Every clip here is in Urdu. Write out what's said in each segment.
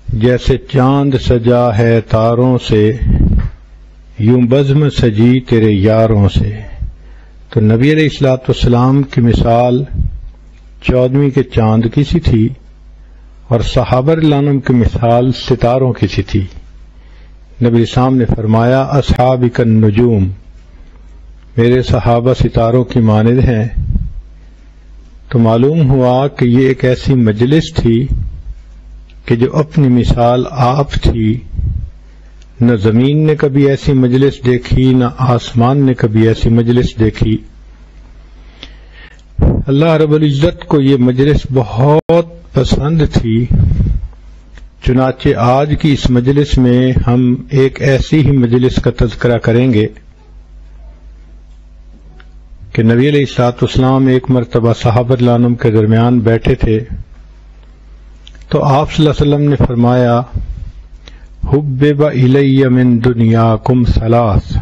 جیسے چاند سجا ہے تاروں سے، یوں بزم سجی تیرے یاروں سے۔ تو نبی علیہ الصلوۃ والسلام کی مثال 14ویں کے چاند کی سی تھی، اور صحابہ رضی اللہ عنہم کی مثال ستاروں کی سی تھی۔ نبی اسلام نے فرمایا اصحابک النجوم، میرے صحابہ ستاروں کی مانند ہیں۔ تو معلوم ہوا کہ یہ ایک ایسی مجلس تھی کہ جو اپنی مثال آپ تھی۔ نہ زمین نے کبھی ایسی مجلس دیکھی، نہ آسمان نے کبھی ایسی مجلس دیکھی۔ اللہ رب العزت کو یہ مجلس بہت پسند تھی، چنانچہ آج کی اس مجلس میں ہم ایک ایسی ہی مجلس کا تذکرہ کریں گے کہ نبی علیہ الصلوۃ والسلام ایک مرتبہ صحابہ رضی اللہ عنہم کے درمیان بیٹھے تھے، تو آپ صلی اللہ علیہ وسلم نے فرمایا حبب الی من دنیاکم ثلاث،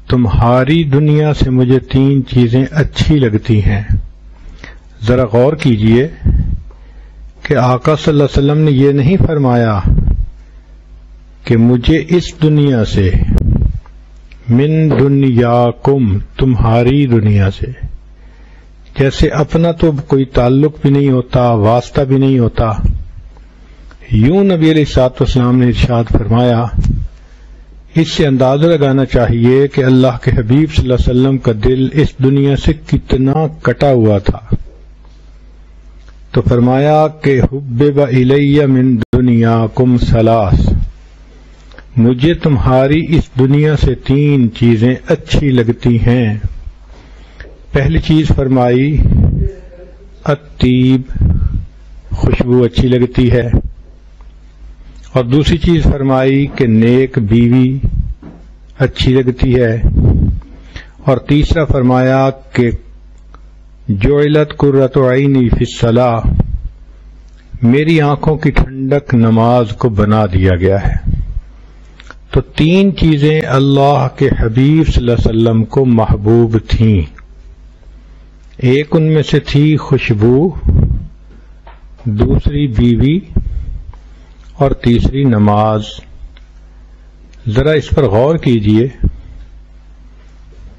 تمہاری دنیا سے مجھے 3 چیزیں اچھی لگتی ہیں۔ ذرا غور کیجئے کہ آقا صلی اللہ علیہ وسلم نے یہ نہیں فرمایا کہ مجھے اس دنیا سے، من دنیاکم تمہاری دنیا سے، جیسے اپنا تو کوئی تعلق بھی نہیں ہوتا، واسطہ بھی نہیں ہوتا۔ یوں نبی علیہ الصلوۃ والسلام نے ارشاد فرمایا۔ اس سے اندازہ لگانا چاہیے کہ اللہ کے حبیب صلی اللہ علیہ وسلم کا دل اس دنیا سے کتنا کٹا ہوا تھا۔ تو فرمایا کہ حبب الی من دنیاکم ثلاث، مجھے تمہاری اس دنیا سے 3 چیزیں اچھی لگتی ہیں۔ پہلی چیز فرمائی الطیب، خوشبو اچھی لگتی ہے، اور دوسری چیز فرمائی کہ نیک بیوی اچھی لگتی ہے، اور تیسرا فرمایا کہ جعلت قرۃ عینی فی الصلاۃ، میری آنکھوں کی ٹھنڈک نماز کو بنا دیا گیا ہے۔ تو 3 چیزیں اللہ کے حبیب صلی اللہ علیہ وسلم کو محبوب تھیں۔ ایک ان میں سے تھی خوشبو، دوسری بیوی، اور تیسری نماز۔ ذرا اس پر غور کیجئے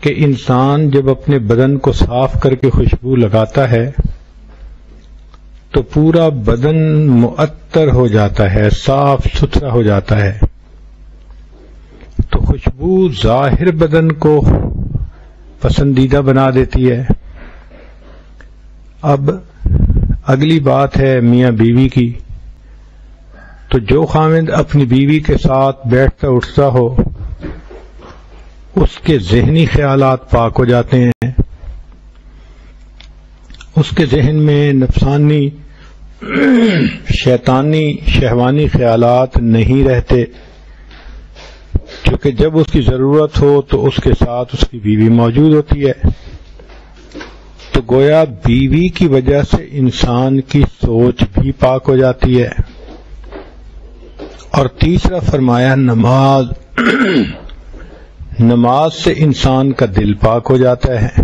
کہ انسان جب اپنے بدن کو صاف کر کے خوشبو لگاتا ہے تو پورا بدن معطر ہو جاتا ہے، صاف ستھرا ہو جاتا ہے۔ تو خوشبو ظاہر بدن کو پسندیدہ بنا دیتی ہے۔ اب اگلی بات ہے میاں بیوی کی۔ تو جو خاوند اپنی بیوی کے ساتھ بیٹھتا اٹھتا ہو، اس کے ذہنی خیالات پاک ہو جاتے ہیں، اس کے ذہن میں نفسانی، شیطانی، شہوانی خیالات نہیں رہتے، کیونکہ جب اس کی ضرورت ہو تو اس کے ساتھ اس کی بیوی موجود ہوتی ہے۔ تو گویا بیوی کی وجہ سے انسان کی سوچ بھی پاک ہو جاتی ہے۔ اور تیسرا فرمایا نماز، نماز سے انسان کا دل پاک ہو جاتا ہے،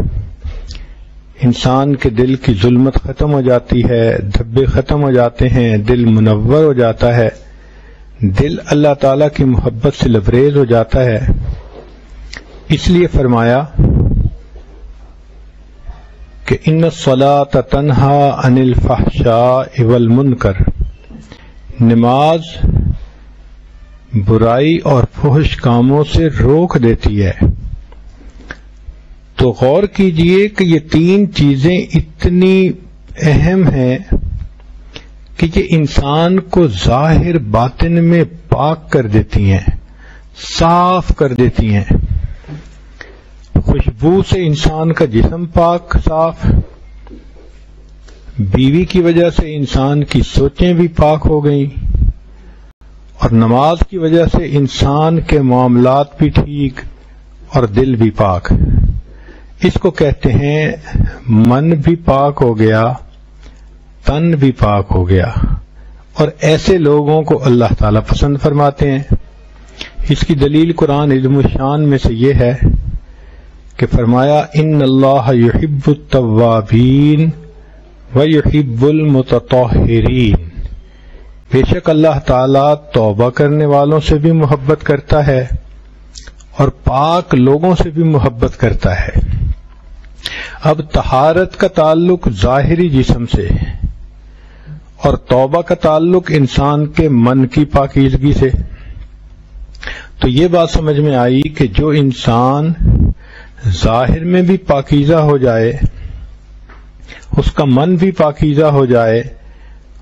انسان کے دل کی ظلمت ختم ہو جاتی ہے، دھبے ختم ہو جاتے ہیں، دل منور ہو جاتا ہے، دل اللہ تعالیٰ کی محبت سے لبریز ہو جاتا ہے۔ اس لیے فرمایا کہ ان الصلاۃ تنہی عن الفحشاء والمنکر، نماز برائی اور فحش کاموں سے روک دیتی ہے۔ تو غور کیجئے کہ یہ 3 چیزیں اتنی اہم ہیں کہ یہ انسان کو ظاہر باطن میں پاک کر دیتی ہیں، صاف کر دیتی ہیں۔ خوشبو سے انسان کا جسم پاک صاف، بیوی کی وجہ سے انسان کی سوچیں بھی پاک ہو گئیں، اور نماز کی وجہ سے انسان کے معاملات بھی ٹھیک اور دل بھی پاک۔ اس کو کہتے ہیں من بھی پاک ہو گیا، تن بھی پاک ہو گیا، اور ایسے لوگوں کو اللہ تعالیٰ پسند فرماتے ہیں۔ اس کی دلیل قرآن عظیم الشان میں سے یہ ہے کہ فرمایا ان اللہ یحب التوابین ویحب المتطہرین، بے شک اللہ تعالیٰ توبہ کرنے والوں سے بھی محبت کرتا ہے اور پاک لوگوں سے بھی محبت کرتا ہے۔ اب طہارت کا تعلق ظاہری جسم سے اور توبہ کا تعلق انسان کے من کی پاکیزگی سے، تو یہ بات سمجھ میں آئی کہ جو انسان ظاہر میں بھی پاکیزہ ہو جائے، اس کا من بھی پاکیزہ ہو جائے،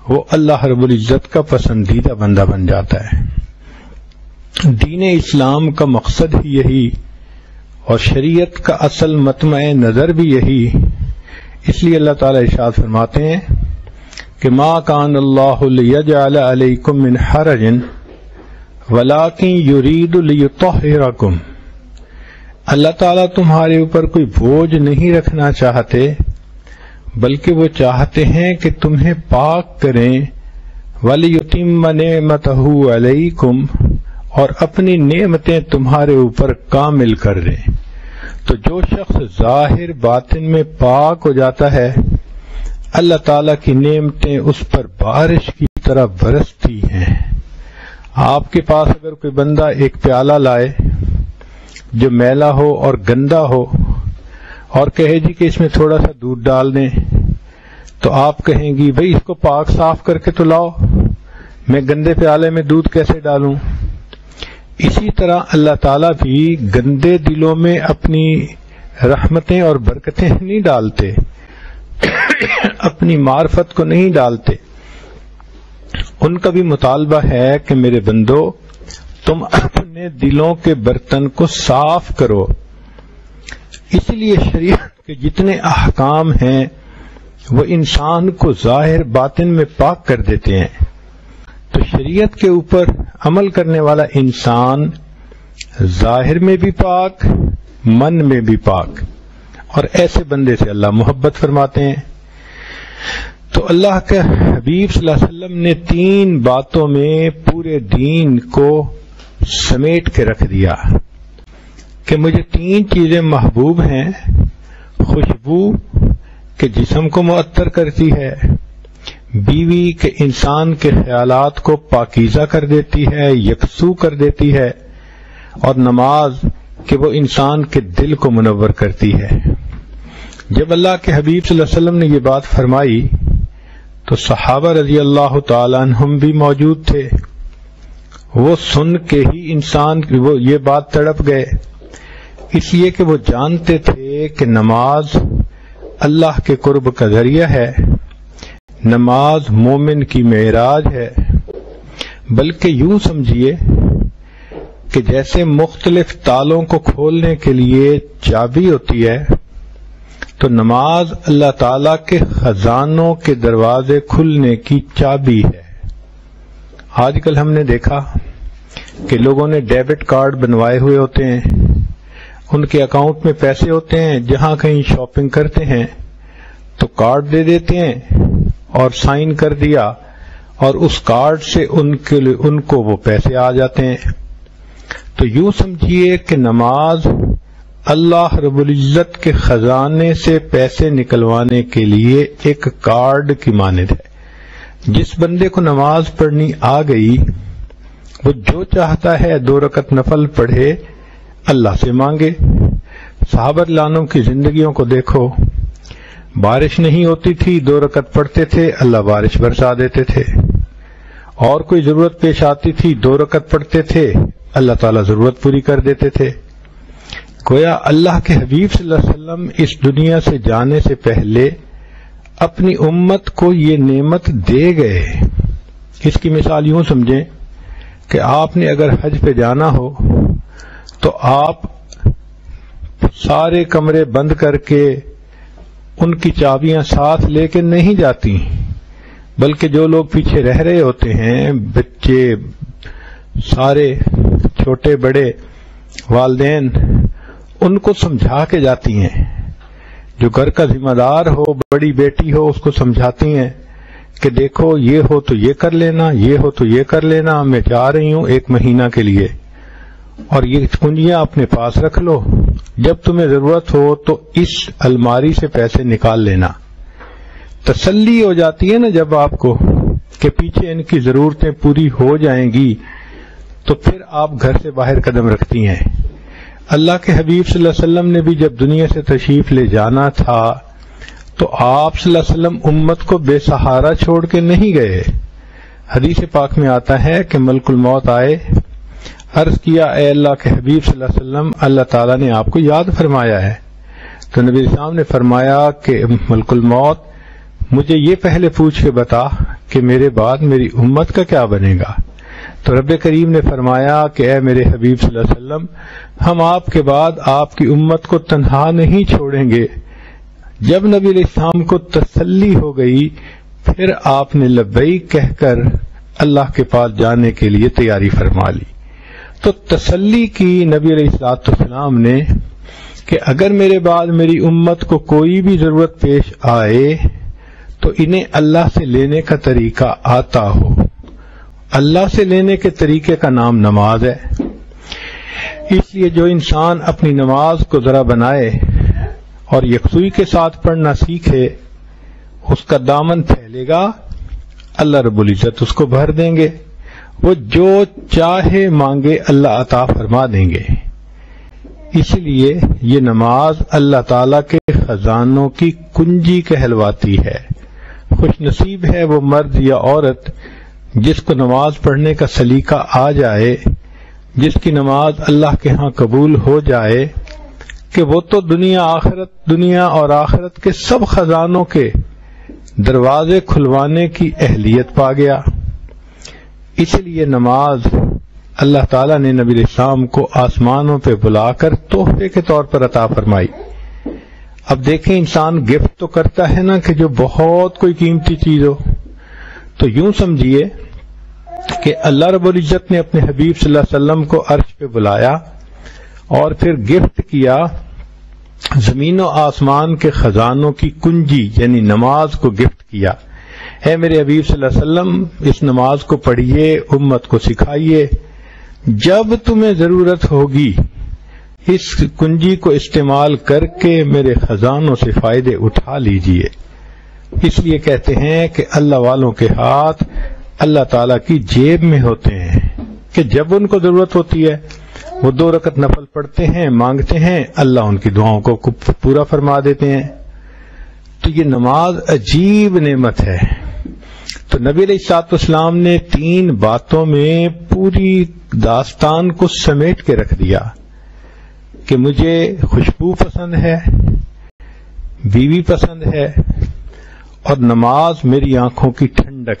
وہ اللہ رب العزت کا پسندیدہ بندہ بن جاتا ہے۔ دین اسلام کا مقصد ہی یہی اور شریعت کا اصل مطمع نظر بھی یہی، اس لیے اللہ تعالیٰ ارشاد فرماتے ہیں کہ ما کان اللہ لیجعل علیکم من حرج ولکن یرید لیطہرکم، اللہ تعالیٰ تمہارے اوپر کوئی بوجھ نہیں رکھنا چاہتے بلکہ وہ چاہتے ہیں کہ تمہیں پاک کریں، وَلِيُتِمَّ نِعْمَتَهُ عَلَيْكُمْ، اور اپنی نعمتیں تمہارے اوپر کامل کر دیں۔ تو جو شخص ظاہر باطن میں پاک ہو جاتا ہے، اللہ تعالیٰ کی نعمتیں اس پر بارش کی طرح برستی ہیں۔ آپ کے پاس اگر کوئی بندہ ایک پیالہ لائے جو میلا ہو اور گندا ہو اور کہے جی کہ اس میں تھوڑا سا دودھ ڈال دیں، تو آپ کہیں گی بھئی اس کو پاک صاف کر کے تو لاؤ، میں گندے پیالے میں دودھ کیسے ڈالوں؟ اسی طرح اللہ تعالیٰ بھی گندے دلوں میں اپنی رحمتیں اور برکتیں نہیں ڈالتے، اپنی معرفت کو نہیں ڈالتے۔ ان کا بھی مطالبہ ہے کہ میرے بندو تم اپنے دلوں کے برتن کو صاف کرو۔ اس لیے شریعت کے جتنے احکام ہیں وہ انسان کو ظاہر باطن میں پاک کر دیتے ہیں۔ تو شریعت کے اوپر عمل کرنے والا انسان ظاہر میں بھی پاک، من میں بھی پاک، اور ایسے بندے سے اللہ محبت فرماتے ہیں۔ تو اللہ کے حبیب صلی اللہ علیہ وسلم نے 3 باتوں میں پورے دین کو سمیٹ کے رکھ دیا کہ مجھے 3 چیزیں محبوب ہیں: خوشبو کہ جسم کو معطر کرتی ہے، بیوی کہ انسان کے خیالات کو پاکیزہ کر دیتی ہے، یکسو کر دیتی ہے، اور نماز کہ وہ انسان کے دل کو منور کرتی ہے۔ جب اللہ کے حبیب صلی اللہ علیہ وسلم نے یہ بات فرمائی تو صحابہ رضی اللہ تعالیٰ عنہم بھی موجود تھے۔ وہ سن کے ہی انسان وہ یہ بات تڑپ گئے، اس لیے کہ وہ جانتے تھے کہ نماز اللہ کے قرب کا ذریعہ ہے، نماز مومن کی معراج ہے۔ بلکہ یوں سمجھیے کہ جیسے مختلف تالوں کو کھولنے کے لیے چابی ہوتی ہے، تو نماز اللہ تعالیٰ کے خزانوں کے دروازے کھلنے کی چابی ہے۔ آج کل ہم نے دیکھا کہ لوگوں نے ڈیبٹ کارڈ بنوائے ہوئے ہوتے ہیں، ان کے اکاؤنٹ میں پیسے ہوتے ہیں، جہاں کہیں شاپنگ کرتے ہیں تو کارڈ دے دیتے ہیں اور سائن کر دیا، اور اس کارڈ سے ان کو وہ پیسے آ جاتے ہیں۔ تو یوں سمجھیے کہ نماز اللہ رب العزت کے خزانے سے پیسے نکلوانے کے لیے ایک کارڈ کی مانند ہے۔ جس بندے کو نماز پڑھنی آ گئی وہ جو چاہتا ہے 2 رکعت نفل پڑھے، اللہ سے مانگے۔ صحابہ رضوان کی زندگیوں کو دیکھو، بارش نہیں ہوتی تھی 2 رکعت پڑھتے تھے، اللہ بارش برسا دیتے تھے، اور کوئی ضرورت پیش آتی تھی 2 رکعت پڑھتے تھے، اللہ تعالیٰ ضرورت پوری کر دیتے تھے۔ گویا اللہ کے حبیب صلی اللہ علیہ وسلم اس دنیا سے جانے سے پہلے اپنی امت کو یہ نعمت دے گئے۔ اس کی مثال یوں سمجھیں کہ آپ نے اگر حج پہ جانا ہو تو آپ سارے کمرے بند کر کے ان کی چابیاں ساتھ لے کے نہیں جاتی، بلکہ جو لوگ پیچھے رہ رہے ہوتے ہیں، بچے، سارے چھوٹے بڑے، والدین، ان کو سمجھا کے جاتی ہیں۔ جو گھر کا ذمہ دار ہو، بڑی بیٹی ہو، اس کو سمجھاتی ہیں کہ دیکھو یہ ہو تو یہ کر لینا، یہ ہو تو یہ کر لینا، میں جا رہی ہوں 1 مہینہ کے لیے، اور یہ کنجیاں اپنے پاس رکھ لو، جب تمہیں ضرورت ہو تو اس الماری سے پیسے نکال لینا۔ تسلی ہو جاتی ہے نا جب آپ کو کہ پیچھے ان کی ضرورتیں پوری ہو جائیں گی تو پھر آپ گھر سے باہر قدم رکھتی ہیں۔ اللہ کے حبیب صلی اللہ علیہ وسلم نے بھی جب دنیا سے تشریف لے جانا تھا تو آپ صلی اللہ علیہ وسلم امت کو بے سہارا چھوڑ کے نہیں گئے۔ حدیث پاک میں آتا ہے کہ ملک الموت آئے، عرض کیا اے اللہ کے حبیب صلی اللہ علیہ وسلم، اللہ تعالیٰ نے آپ کو یاد فرمایا ہے۔ تو نبی اسلام نے فرمایا کہ ملک الموت مجھے یہ پہلے پوچھ کے بتا کہ میرے بعد میری امت کا کیا بنے گا۔ تو رب کریم نے فرمایا کہ اے میرے حبیب صلی اللہ علیہ وسلم، ہم آپ کے بعد آپ کی امت کو تنہا نہیں چھوڑیں گے۔ جب نبی علیہ السلام کو تسلی ہو گئی پھر آپ نے لبیک کہہ کر اللہ کے پاس جانے کے لیے تیاری فرما لی۔ تو تسلی کی نبی علیہ السلام نے کہ اگر میرے بعد میری امت کو کوئی بھی ضرورت پیش آئے تو انہیں اللہ سے لینے کا طریقہ آتا ہو۔ اللہ سے لینے کے طریقے کا نام نماز ہے۔ اس لیے جو انسان اپنی نماز کو ذرا بنائے اور یکسوئی کے ساتھ پڑھنا سیکھے، اس کا دامن پھیلے گا، اللہ رب العزت اس کو بھر دیں گے، وہ جو چاہے مانگے اللہ عطا فرما دیں گے۔ اس لیے یہ نماز اللہ تعالیٰ کے خزانوں کی کنجی کہلواتی ہے۔ خوش نصیب ہے وہ مرد یا عورت جس کو نماز پڑھنے کا سلیقہ آ جائے، جس کی نماز اللہ کے ہاں قبول ہو جائے کہ وہ تو دنیا اور آخرت کے سب خزانوں کے دروازے کھلوانے کی اہلیت پا گیا۔ اس لیے نماز اللہ تعالیٰ نے نبی علیہ السلام کو آسمانوں پہ بلا کر تحفے کے طور پر عطا فرمائی۔ اب دیکھیں انسان گفٹ تو کرتا ہے نا کہ جو بہت کوئی قیمتی چیز ہو، تو یوں سمجھیے کہ اللہ رب العزت نے اپنے حبیب صلی اللہ علیہ وسلم کو عرش پہ بلایا اور پھر گفٹ کیا زمین و آسمان کے خزانوں کی کنجی یعنی نماز کو گفٹ کیا۔ اے میرے حبیب صلی اللہ علیہ وسلم، اس نماز کو پڑھیے، امت کو سکھائیے، جب تمہیں ضرورت ہوگی اس کنجی کو استعمال کر کے میرے خزانوں سے فائدے اٹھا لیجئے۔ اس لیے کہتے ہیں کہ اللہ والوں کے ہاتھ اللہ تعالیٰ کی جیب میں ہوتے ہیں کہ جب ان کو ضرورت ہوتی ہے وہ 2 رکعت نفل پڑھتے ہیں، مانگتے ہیں، اللہ ان کی دعاؤں کو پورا فرما دیتے ہیں۔ تو یہ نماز عجیب نعمت ہے۔ تو نبی علیہ السلام نے 3 باتوں میں پوری داستان کو سمیٹ کے رکھ دیا کہ مجھے خوشبو پسند ہے، بیوی پسند ہے، اور نماز میری آنکھوں کی ٹھنڈک